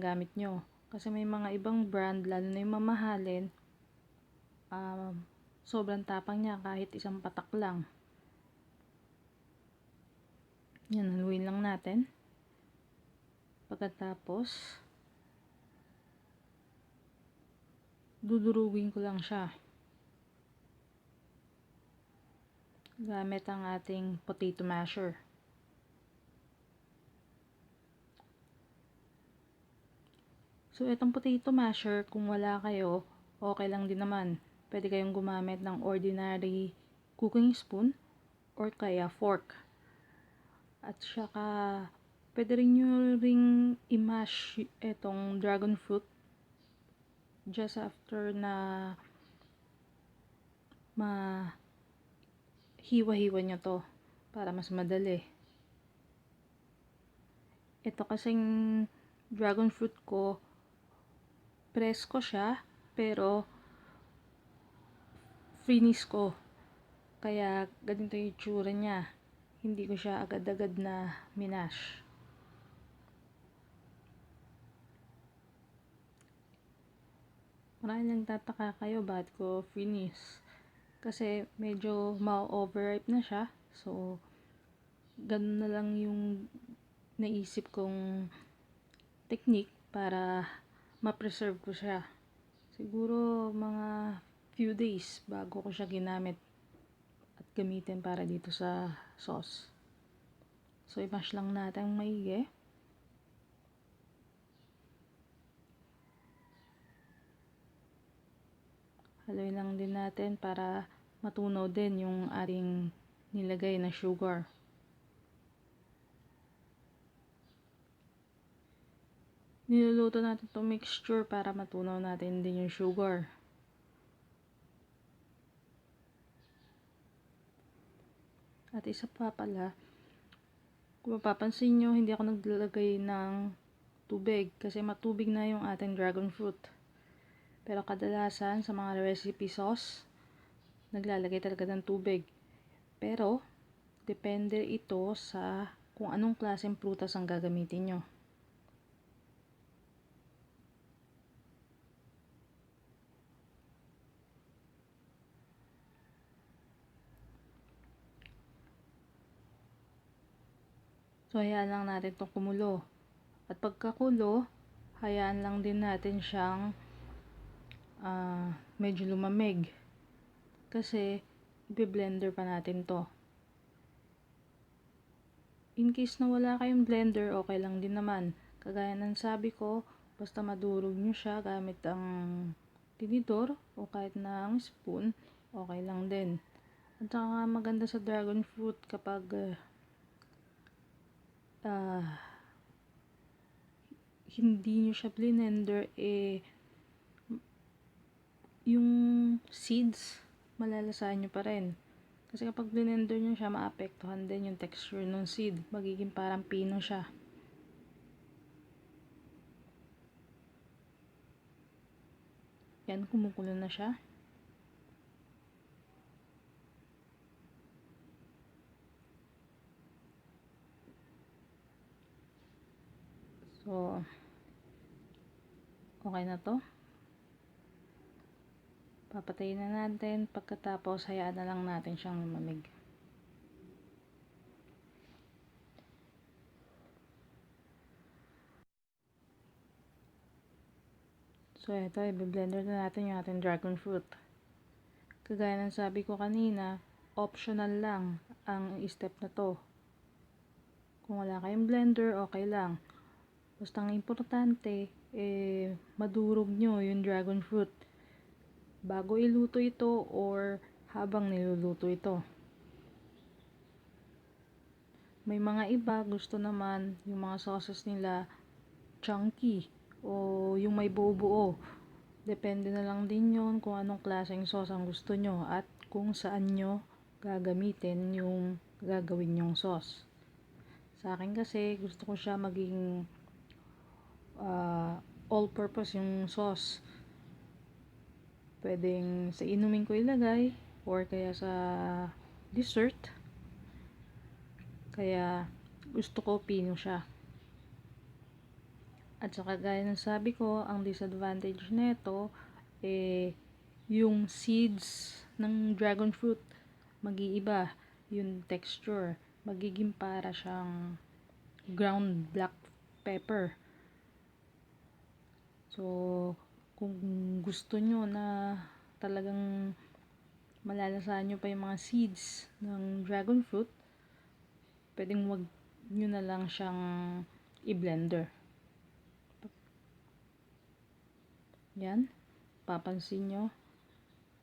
ginagamit nyo. Kasi may mga ibang brand, lalo na yung mamahalin, sobrang tapang niya kahit isang patak lang. Yan, haluin lang natin. Pagkatapos, dudurugin ko lang siya gamit ang ating potato masher. So, itong potato masher, kung wala kayo, okay lang din naman. Pwede kayong gumamit ng ordinary cooking spoon or kaya fork. At saka, pwede rin nyo ring i-mash itong dragon fruit just after na hiwa-hiwa nyo to para mas madali. Ito kasing dragon fruit ko, presko siya, pero finish ko. Kaya ganito yung itsura niya. Hindi ko siya agad-agad na minash. Maraming nagtataka kayo bakit ko finish. Kasi medyo ma-overripe na siya. So, ganun na lang yung naisip kong technique para ma-preserve ko siya. Siguro mga few days bago ko siya ginamit at gamitin para dito sa sauce. So, i-mash lang natin maigi. Haluin lang din natin para matunaw din yung ating nilagay na sugar. Niluluto natin itong mixture para matunaw natin din yung sugar. At isa pa pala, kung mapapansin nyo, hindi ako naglalagay ng tubig kasi matubig na yung ating dragon fruit. Pero kadalasan sa mga recipe sauce, naglalagay talaga ng tubig. Pero, depende ito sa kung anong klaseng prutas ang gagamitin nyo. So, hayaan lang natin itong kumulo. At pagkakulo, hayaan lang din natin siyang medyo lumamig. Kasi, i-blender pa natin to. In case na wala kayong blender, okay lang din naman. Kagaya ng sabi ko, basta madurog nyo siya gamit ang tinidor o kahit na ang spoon, okay lang din. At saka maganda sa dragon fruit kapag hindi nyo siya blender, yung seeds, malalasahan nyo pa rin. Kasi kapag blender nyo siya, maapektuhan din yung texture ng seed. Magiging parang pino siya. Yan, kumukulo na siya. So, okay na to. Papatayin na natin. Pagkatapos, hayaan na lang natin siyang lumamig. So, ito, i-blender na natin yung ating dragon fruit. Kagaya ng sabi ko kanina, optional lang ang step na to. Kung wala kayong blender, okay lang. Basta ang importante, madurog nyo yung dragon fruit bago iluto ito or habang niluluto ito. May mga iba gusto naman yung mga sauces nila chunky o yung may buo-buo. Depende na lang din yon kung anong klaseng sauce ang gusto nyo at kung saan nyo gagamitin yung gagawin nyong sauce. Sa akin kasi gusto ko siya maging all-purpose yung sauce. Pwedeng sa inumin ko ilagay or kaya sa dessert. Kaya gusto ko pino siya. At saka gaya ng sabi ko, ang disadvantage nito, yung seeds ng dragon fruit, mag-iiba. Yung texture, magiging para siyang ground black pepper. So, kung gusto nyo na talagang malalasahan nyo pa yung mga seeds ng dragon fruit, pwedeng wag nyo na lang siyang i-blender. Yan, papansin nyo,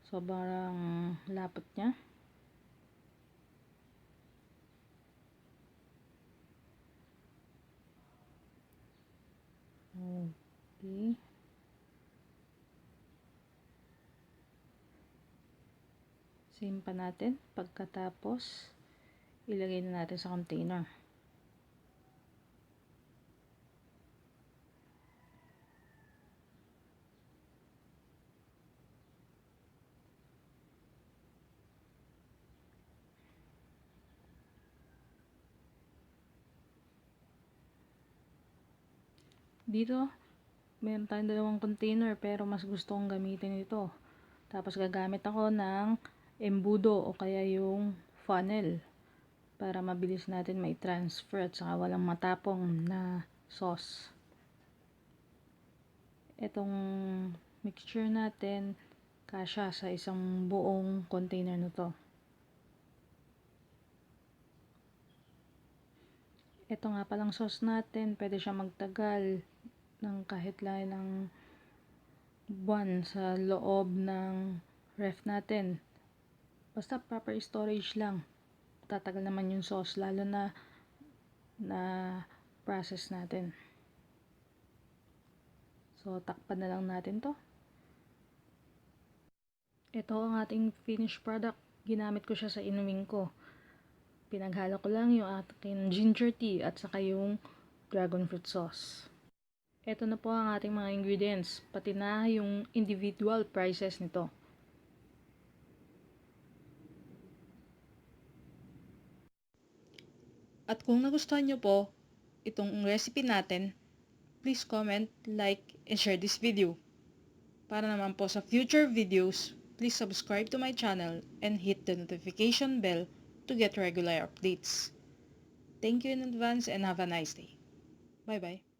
sobrang lapot niya. Okay. Same pa natin. Pagkatapos, ilagay na natin sa container. Dito, meron tayong dalawang container pero mas gusto kong gamitin ito. Tapos gagamit ako ng embudo o kaya yung funnel para mabilis natin mai-transfer at saka walang matapong na sauce. Itong mixture natin kasya sa isang buong container na to. Ito nga palang sauce natin, pwede siya magtagal ng kahit lang buwan sa loob ng ref natin. Basta proper storage lang. Tatagal naman yung sauce lalo na process natin. So, takpan na lang natin to. Ito ang ating finished product. Ginamit ko siya sa inumin ko. Pinaghalo ko lang yung ating ginger tea at saka yung dragon fruit sauce. Ito na po ang ating mga ingredients, pati na yung individual prices nito. At kung nagustuhan nyo po itong recipe natin, please comment, like, and share this video. Para naman po sa future videos, please subscribe to my channel and hit the notification bell to get regular updates. Thank you in advance and have a nice day. Bye-bye.